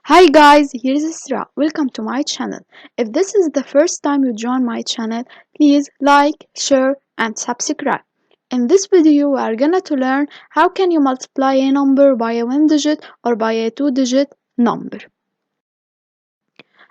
Hi guys, here's Isra. Welcome to my channel. If this is the first time you join my channel, please like, share and subscribe. In this video, we are gonna to learn how can you multiply a number by a one digit or by a two digit number.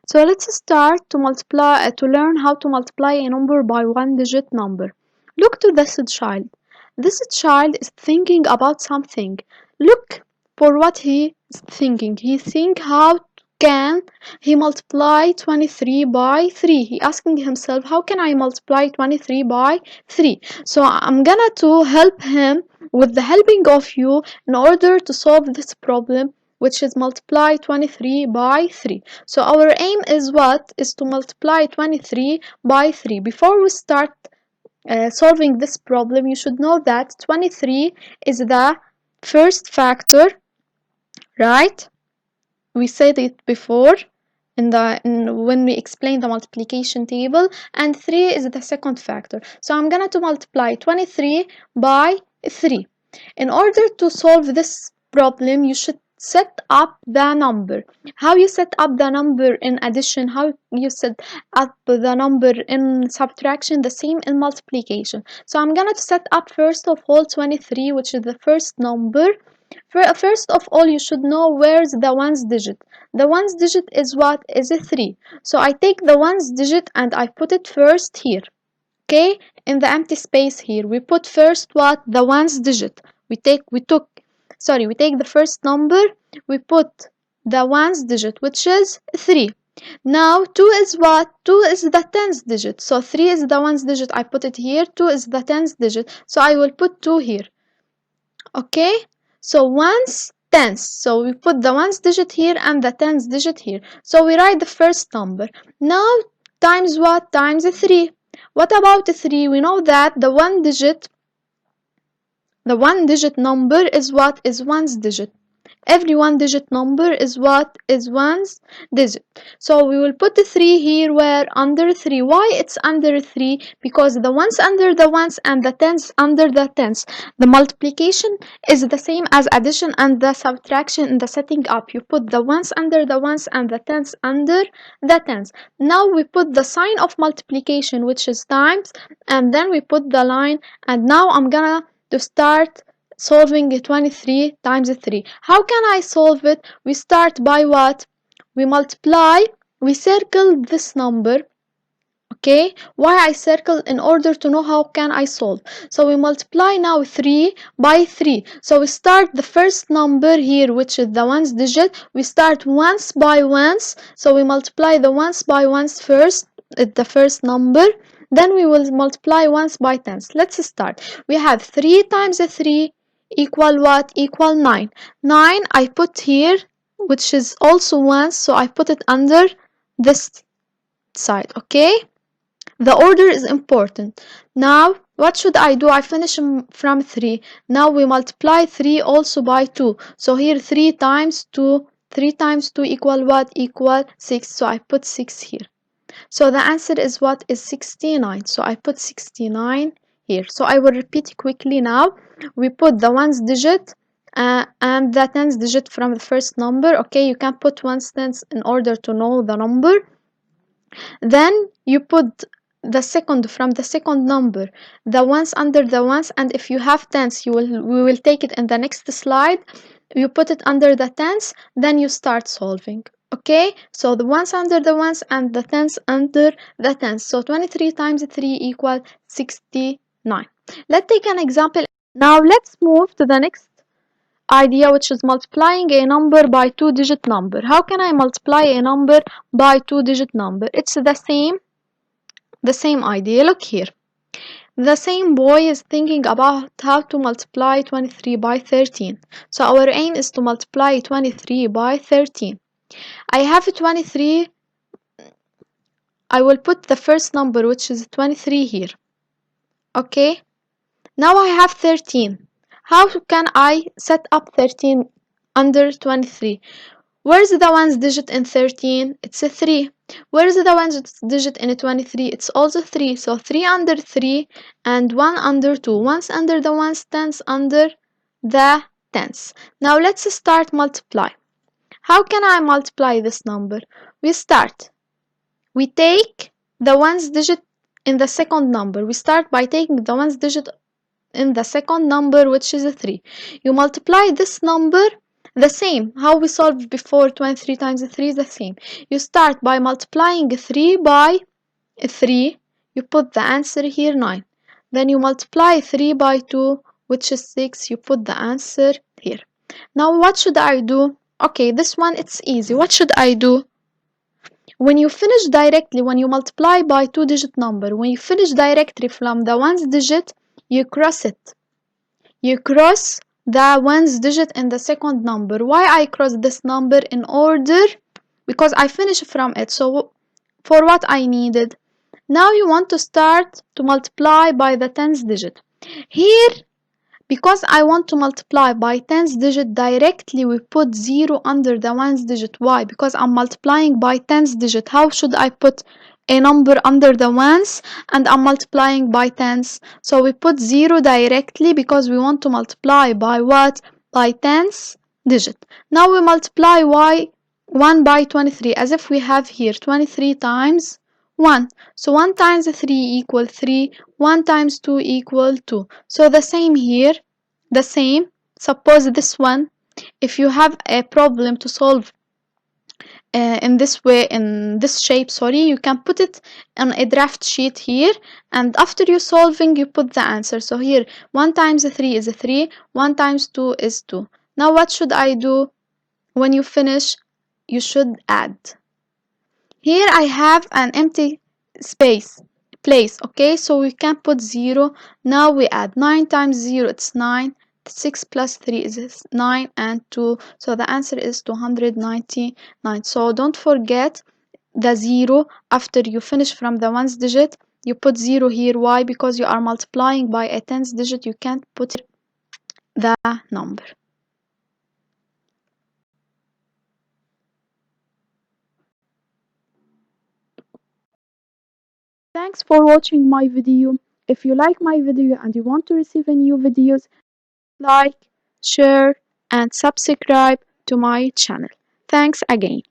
So let's start to learn how to multiply a number by one digit number. Look to this child. This child is thinking about something. Look for what he is thinking. He think how can he multiply 23 by 3. He asking himself how can I multiply 23 by 3. So I'm gonna to help him with the helping of you in order to solve this problem, which is multiply 23 by 3. So our aim is what? Is to multiply 23 by 3. Before we start solving this problem, you should know that 23 is the first factor, right? We said it before when we explain the multiplication table, and 3 is the second factor. So I'm gonna to multiply 23 by 3. In order to solve this problem, you should set up the number. How you set up the number in addition, how you set up the number in subtraction, the same in multiplication. So I'm gonna to set up first of all 23, which is the first number. First of all, you should know where's the ones digit. The ones digit is what? Is a 3. So I take the ones digit and I put it first here. Okay? In the empty space here, we put first what? The ones digit. We take the first number, we put the ones digit, which is 3. Now 2 is what? 2 is the tens digit. So 3 is the ones digit. I put it here. 2 is the tens digit. So I will put 2 here. Okay? So ones tens. So we put the ones digit here and the tens digit here. So we write the first number. Now times what? Times 3. What about 3? We know that the one digit number is what? Is ones digit. Every one digit number is what? Is ones digit. So we will put the 3 here where? Under 3. Why it's under 3? Because the ones under the ones and the tens under the tens. The multiplication is the same as addition and the subtraction in the setting up. You put the ones under the ones and the tens under the tens. Now we put the sign of multiplication, which is times, and then we put the line, and now I'm gonna to start solving 23 times 3. How can I solve it? We start by what? We multiply, we circle this number. Okay, why I circle? In order to know how can I solve. So we multiply now 3 by 3. So we start the first number here, which is the ones digit. We start ones by ones. So we multiply the ones by ones first, the first number. Then we will multiply ones by tens. Let's start. We have 3 times 3 equal what? Equal 9. 9 I put here, which is also ones, so I put it under this side. Okay, the order is important. Now what should I do? I finish from 3. Now we multiply 3 also by 2. So here 3 times 2 equal what? Equal 6. So I put 6 here. So the answer is what? Is 69. So I put 69 here. So I will repeat quickly now. We put the ones digit and the tens digit from the first number. Okay, you can put ones tens in order to know the number. Then you put the second from the second number, the ones under the ones, and if you have tens, we will take it in the next slide. You put it under the tens, then you start solving. Okay, so the ones under the ones and the tens under the tens. So 23 times 3 equal 69. Let's take an example. Now let's move to the next idea, which is multiplying a number by two-digit number. How can I multiply a number by two-digit number? It's the same idea. Look here. The same boy is thinking about how to multiply 23 by 13. So our aim is to multiply 23 by 13. I have 23. I will put the first number, which is 23 here. Okay. Now I have 13. How can I set up 13 under 23? Where's the ones digit in 13? It's a 3. Where's the ones digit in 23? It's also 3. So 3 under 3 and 1 under 2. Ones under the ones, tens under the tens. Now let's start multiply. How can I multiply this number? We take the ones digit in the second number. We start by taking the ones digit in the second number, which is a 3. You multiply this number the same. How we solved before 23 times 3 is the same. You start by multiplying 3 by 3. You put the answer here 9. Then you multiply 3 by 2, which is 6. You put the answer here. Now what should I do? Okay, this one it's easy. What should I do? When you finish directly, when you multiply by two-digit number, when you finish directly from the ones digit, you cross it. You cross the ones digit in the second number. Why I cross this number in order? Because I finish from it. So for what I needed? Now you want to start to multiply by the tens digit. Here, because I want to multiply by tens digit directly, we put 0 under the ones digit. Why? Because I'm multiplying by tens digit. How should I put a number under the ones and I'm multiplying by tens? So we put 0 directly because we want to multiply by what? By tens digit. Now we multiply 1 by 23 as if we have here 23 times 1. So 1 times 3 equal 3, 1 times 2 equal 2. So the same here, the same. Suppose this one, if you have a problem to solve in this way, in this shape, sorry, you can put it on a draft sheet here, and after you solving, you put the answer. So here, 1 times 3 is 3, 1 times 2 is 2. Now what should I do? When you finish, you should add. Here I have an empty place, okay, so we can put 0. Now we add 9 times 0, it's 9. 6 plus 3 is 9 and 2, so the answer is 299. So don't forget the 0 after you finish from the ones digit. You put 0 here. Why? Because you are multiplying by a tens digit. You can't put the number. Thanks for watching my video. If you like my video and you want to receive a new videos, like, share, and subscribe to my channel. Thanks again.